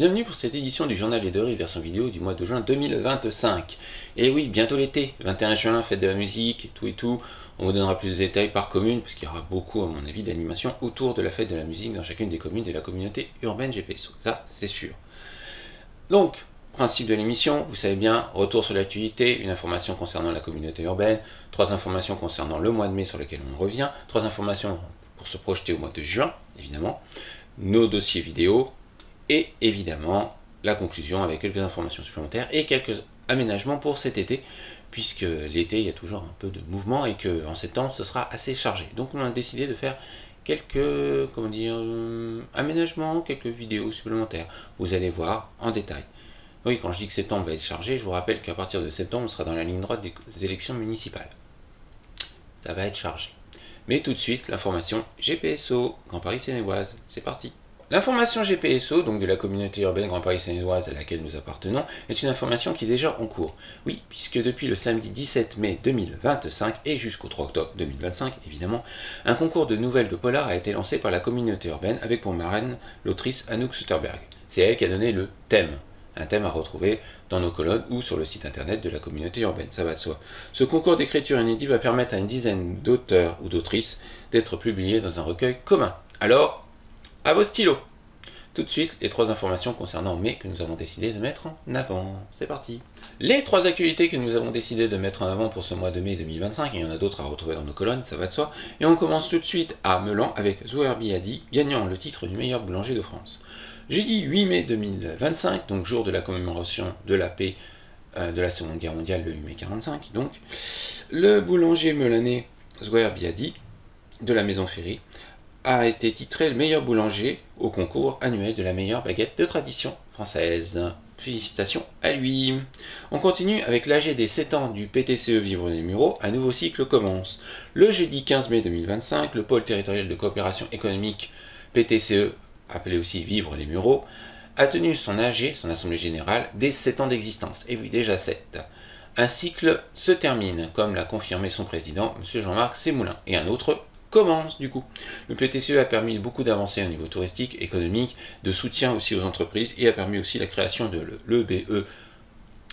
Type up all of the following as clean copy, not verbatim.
Bienvenue pour cette édition du Journal des Deux Rives version vidéo du mois de juin 2025. Et oui, bientôt l'été, 21 juin, fête de la musique, et tout. On vous donnera plus de détails par commune, puisqu'il y aura beaucoup, à mon avis, d'animations autour de la fête de la musique dans chacune des communes de la communauté urbaine GPSO. Ça, c'est sûr. Donc, principe de l'émission, vous savez bien, retour sur l'actualité, une information concernant la communauté urbaine, 3 informations concernant le mois de mai sur lequel on revient, 3 informations pour se projeter au mois de juin, évidemment, nos dossiers vidéo, et évidemment la conclusion avec quelques informations supplémentaires et quelques aménagements pour cet été, puisque l'été il y a toujours un peu de mouvement et qu'en septembre ce sera assez chargé. Donc on a décidé de faire quelques aménagements, quelques vidéos supplémentaires. Vous allez voir en détail. Oui, quand je dis que septembre va être chargé, je vous rappelle qu'à partir de septembre on sera dans la ligne droite des élections municipales. Ça va être chargé. Mais tout de suite, l'information GPSO, Grand Paris Seine-et-Oise. C'est parti. L'information GPSO, donc de la communauté urbaine Grand Paris Seine-et-Oise à laquelle nous appartenons, est une information qui est déjà en cours. Oui, puisque depuis le samedi 17 mai 2025 et jusqu'au 3 octobre 2025, évidemment, un concours de nouvelles de polar a été lancé par la communauté urbaine avec pour marraine l'autrice Anouk Sutterberg. C'est elle qui a donné le thème. Un thème à retrouver dans nos colonnes ou sur le site internet de la communauté urbaine, ça va de soi. Ce concours d'écriture inédit va permettre à une dizaine d'auteurs ou d'autrices d'être publiés dans un recueil commun. Alors, à vos stylos. Tout de suite, les 3 informations concernant mai que nous avons décidé de mettre en avant. C'est parti. Les 3 actualités que nous avons décidé de mettre en avant pour ce mois de mai 2025, et il y en a d'autres à retrouver dans nos colonnes, ça va de soi. Et on commence tout de suite à Meulan avec Zouher Biadi, gagnant le titre du meilleur boulanger de France. Jeudi 8 mai 2025, donc jour de la commémoration de la paix de la Seconde Guerre mondiale, le 8 mai 45, donc, le boulanger meulanais Zouher Biadi, de la Maison Ferry, a été titré le meilleur boulanger au concours annuel de la meilleure baguette de tradition française. Félicitations à lui. On continue avec l'AG des 7 ans du PTCE Vivre les Mureaux, un nouveau cycle commence. Le jeudi 15 mai 2025, le pôle territorial de coopération économique PTCE, appelé aussi Vivre les Mureaux, a tenu son AG, son assemblée générale, des 7 ans d'existence. Et oui, déjà 7. Un cycle se termine, comme l'a confirmé son président, M. Jean-Marc Sémoulin, et un autre commence du coup. Le PTCE a permis beaucoup d'avancées au niveau touristique, économique, de soutien aussi aux entreprises et a permis aussi la création de l'EBE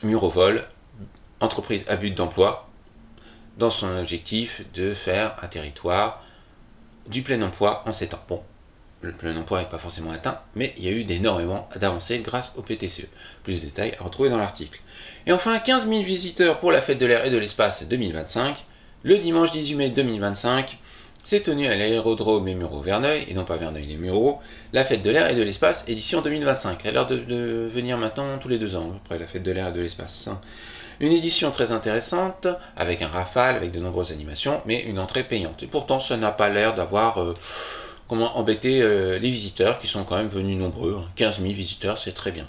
Murovol, entreprise à but d'emploi, dans son objectif de faire un territoire du plein emploi en 7 ans. Bon, le plein emploi n'est pas forcément atteint, mais il y a eu énormément d'avancées grâce au PTCE. Plus de détails à retrouver dans l'article. Et enfin, 15 000 visiteurs pour la fête de l'air et de l'espace 2025, le dimanche 18 mai 2025, c'est tenu à l'aérodrome Les Mureaux-Verneuil, et non pas Verneuil-les-Mureaux, la fête de l'air et de l'espace édition 2025. Elle a l'air de venir maintenant tous les 2 ans, après la fête de l'air et de l'espace. Une édition très intéressante, avec un rafale, avec de nombreuses animations, mais une entrée payante. Et pourtant, ça n'a pas l'air d'avoir embêté les visiteurs, qui sont quand même venus nombreux. 15 000 visiteurs, c'est très bien.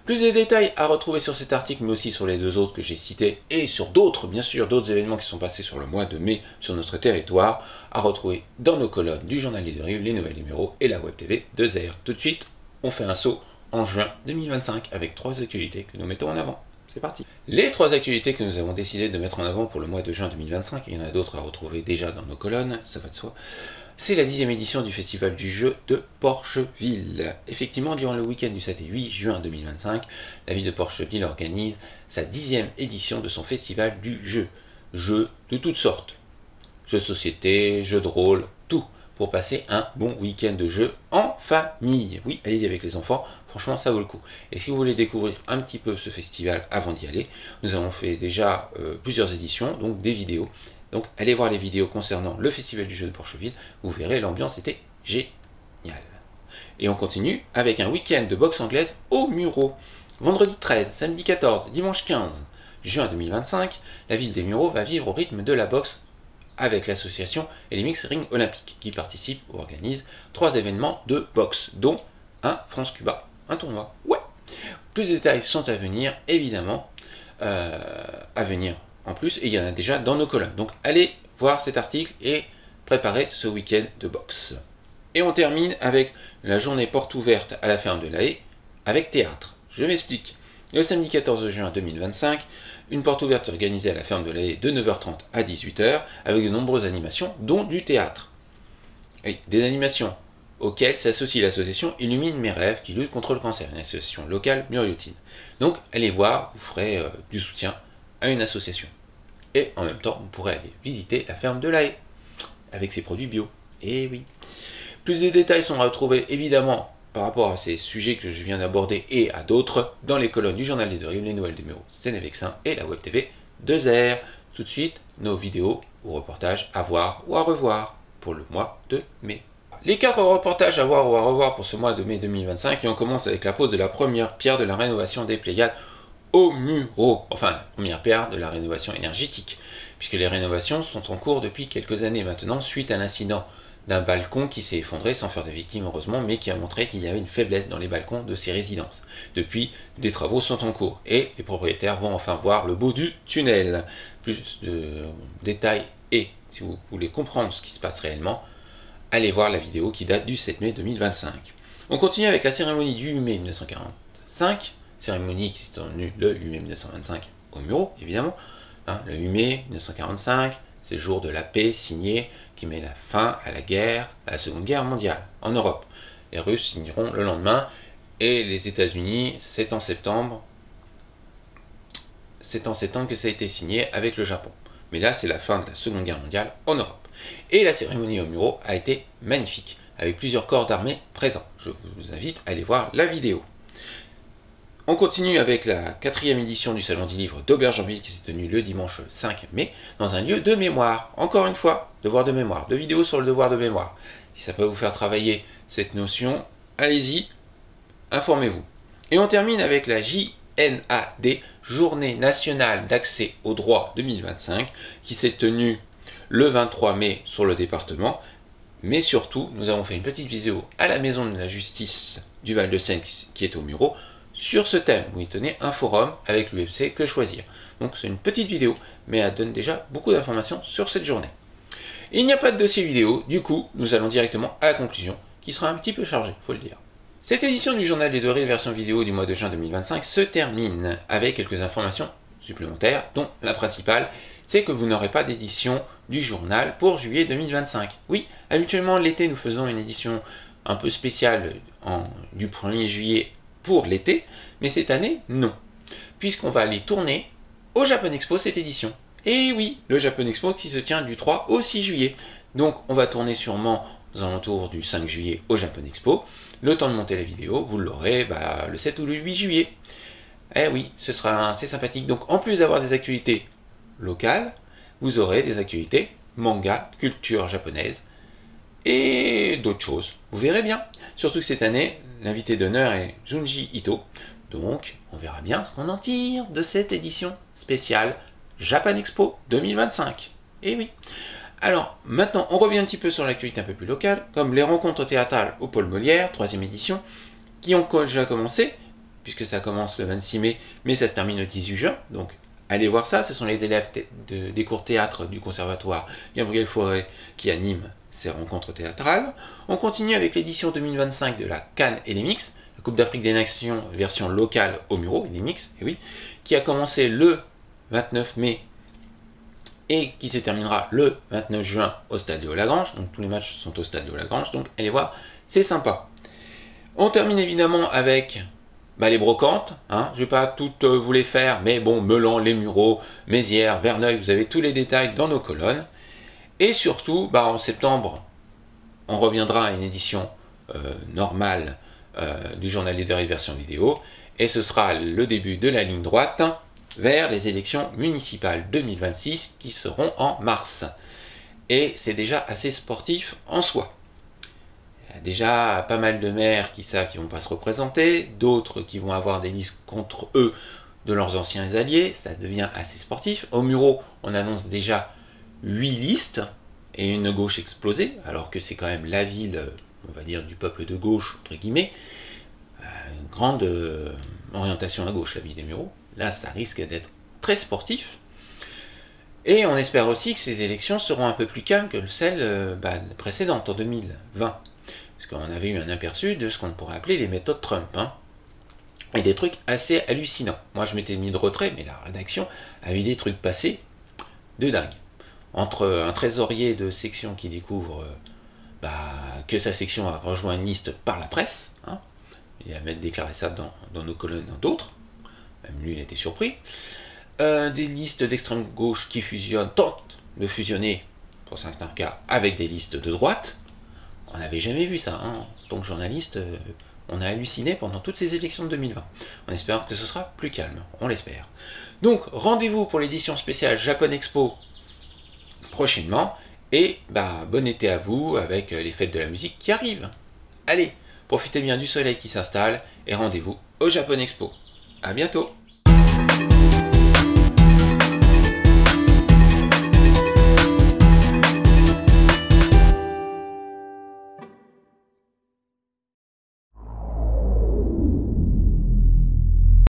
Plus de détails à retrouver sur cet article, mais aussi sur les 2 autres que j'ai cités, et sur d'autres, bien sûr, d'autres événements qui sont passés sur le mois de mai sur notre territoire, à retrouver dans nos colonnes du Journal des Deux Rives, les nouvelles numéros et la Web TV de ZR. Tout de suite, on fait un saut en juin 2025 avec 3 actualités que nous mettons en avant. C'est parti. Les 3 actualités que nous avons décidé de mettre en avant pour le mois de juin 2025, et il y en a d'autres à retrouver déjà dans nos colonnes, ça va de soi. C'est la 10e édition du Festival du Jeu de Porcheville. Effectivement, durant le week-end du 7 et 8 juin 2025, la ville de Porcheville organise sa 10e édition de son Festival du Jeu. Jeux de toutes sortes. Jeux de société, jeux de rôle, tout. Pour passer un bon week-end de jeu en famille. Oui, allez-y avec les enfants, franchement ça vaut le coup. Et si vous voulez découvrir un petit peu ce festival avant d'y aller, nous avons fait déjà plusieurs éditions, donc des vidéos. Donc allez voir les vidéos concernant le Festival du Jeu de Porcheville, vous verrez, l'ambiance était géniale. Et on continue avec un week-end de boxe anglaise au Mureaux. Vendredi 13, samedi 14, dimanche 15 juin 2025, la ville des Mureaux va vivre au rythme de la boxe avec l'association LMX Ring Olympique, qui participe ou organise 3 événements de boxe, dont un France-Cuba, un tournoi. Ouais. Plus de détails sont à venir, évidemment, en plus, et il y en a déjà dans nos colonnes. Donc allez voir cet article et préparez ce week-end de boxe. Et on termine avec la journée porte ouverte à la ferme de la Haye, avec théâtre. Je m'explique. Le samedi 14 juin 2025, une porte ouverte organisée à la ferme de la Haye de 9h30 à 18h, avec de nombreuses animations, dont du théâtre. Oui, des animations auquel s'associe l'association Illumine mes rêves qui lutte contre le cancer, une association locale muriotine. Donc allez voir, vous ferez du soutien à une association. Et en même temps, vous pourrez aller visiter la ferme de la Haye avec ses produits bio. Et oui. Plus de détails sont retrouvés évidemment par rapport à ces sujets que je viens d'aborder et à d'autres dans les colonnes du journal des deux rives, les nouvelles des Mureaux, Sénévexin et la Web TV 2R. Tout de suite, nos vidéos ou reportages à voir ou à revoir pour le mois de mai. Les 4 reportages à voir ou à revoir pour ce mois de mai 2025, et on commence avec la pose de la première pierre de la rénovation des Pléiades aux Mureaux, enfin la première pierre de la rénovation énergétique, puisque les rénovations sont en cours depuis quelques années maintenant, suite à l'incident d'un balcon qui s'est effondré sans faire de victimes heureusement, mais qui a montré qu'il y avait une faiblesse dans les balcons de ces résidences. Depuis, des travaux sont en cours, et les propriétaires vont enfin voir le bout du tunnel. Plus de détails, et si vous voulez comprendre ce qui se passe réellement, allez voir la vidéo qui date du 7 mai 2025. On continue avec la cérémonie du 8 mai 1945, cérémonie qui s'est tenue le 8 mai 1925 aux Mureaux, évidemment. Le 8 mai 1945, c'est le jour de la paix signé qui met la fin à la guerre, à la Seconde Guerre mondiale, en Europe. Les Russes signeront le lendemain, et les États-Unis, c'est en septembre que ça a été signé avec le Japon. Mais là, c'est la fin de la Seconde Guerre mondiale en Europe. Et la cérémonie aux Mureaux a été magnifique, avec plusieurs corps d'armée présents. Je vous invite à aller voir la vidéo. On continue avec la 4e édition du Salon du Livre d'Aubergenville qui s'est tenue le dimanche 5 mai, dans un lieu de mémoire. Encore une fois, devoir de mémoire, 2 vidéos sur le devoir de mémoire. Si ça peut vous faire travailler cette notion, allez-y, informez-vous. Et on termine avec la JNAD, Journée nationale d'accès aux droits 2025, qui s'est tenue le 23 mai sur le département. Mais surtout, nous avons fait une petite vidéo à la Maison de la Justice du Val-de-Seine qui est aux Mureaux, sur ce thème, où il tenait un forum avec l'UFC Que Choisir. Donc c'est une petite vidéo, mais elle donne déjà beaucoup d'informations sur cette journée. Il n'y a pas de dossier vidéo, du coup, nous allons directement à la conclusion, qui sera un petit peu chargée, faut le dire. Cette édition du Journal des deux rives version vidéo du mois de juin 2025 se termine avec quelques informations supplémentaires, dont la principale, c'est que vous n'aurez pas d'édition du journal pour juillet 2025. Oui, habituellement l'été, nous faisons une édition un peu spéciale du 1er juillet pour l'été, mais cette année, non. Puisqu'on va aller tourner au Japan Expo cette édition. Et oui, le Japan Expo qui se tient du 3 au 6 juillet. Donc on va tourner sûrement aux alentours du 5 juillet au Japan Expo. Le temps de monter la vidéo, vous l'aurez le 7 ou le 8 juillet. Eh oui, ce sera assez sympathique. Donc en plus d'avoir des actualités locales, vous aurez des actualités manga, culture japonaise et d'autres choses. Vous verrez bien. Surtout que cette année, l'invité d'honneur est Junji Ito. Donc, on verra bien ce qu'on en tire de cette édition spéciale Japan Expo 2025. Et oui. Alors, maintenant, on revient un petit peu sur l'actualité un peu plus locale, comme les rencontres théâtrales au Pôle Molière, 3e édition, qui ont déjà commencé, puisque ça commence le 26 mai, mais ça se termine le 18 juin. Donc, allez voir ça. Ce sont les élèves des cours théâtre du Conservatoire Gabriel Fauré qui animent ces rencontres théâtrales. On continue avec l'édition 2025 de la Cannes et les Mix, la Coupe d'Afrique des Nations version locale aux Mureaux, les Mix, et oui, qui a commencé le 29 mai et qui se terminera le 29 juin au Stade Léo-Lagrange. Donc tous les matchs sont au Stade Léo-Lagrange, donc allez voir, c'est sympa. On termine évidemment avec les brocantes, je ne vais pas toutes vous les faire, mais bon, Meulan, les Mureaux, Mézières, Verneuil, vous avez tous les détails dans nos colonnes. Et surtout, en septembre, on reviendra à une édition normale du journal des deux rives version vidéo, et ce sera le début de la ligne droite vers les élections municipales 2026 qui seront en mars. Et c'est déjà assez sportif en soi. Il y a déjà pas mal de maires qui savent qu'ils ne vont pas se représenter, d'autres qui vont avoir des listes contre eux de leurs anciens alliés, ça devient assez sportif. Au Mureaux, on annonce déjà 8 listes et une gauche explosée, alors que c'est quand même la ville, on va dire, du peuple de gauche, entre guillemets, une grande orientation à gauche, la ville des Mureaux. Là, ça risque d'être très sportif. Et on espère aussi que ces élections seront un peu plus calmes que celles précédentes, en 2020. Parce qu'on avait eu un aperçu de ce qu'on pourrait appeler les méthodes Trump. Et des trucs assez hallucinants. Moi, je m'étais mis de retrait, mais la rédaction a vu des trucs passer de dingue. Entre un trésorier de section qui découvre que sa section a rejoint une liste par la presse. Hein. Il a même déclaré ça dans nos colonnes, dans d'autres. Même lui, il a été surpris. Des listes d'extrême gauche qui fusionnent, tentent de fusionner, pour certains cas, avec des listes de droite. On n'avait jamais vu ça. Hein. En tant que journaliste, on a halluciné pendant toutes ces élections de 2020. En espérant que ce sera plus calme, on l'espère. Donc, rendez-vous pour l'édition spéciale Japan Expo prochainement. Et bon été à vous avec les fêtes de la musique qui arrivent. Allez, profitez bien du soleil qui s'installe et rendez-vous au Japan Expo. À bientôt!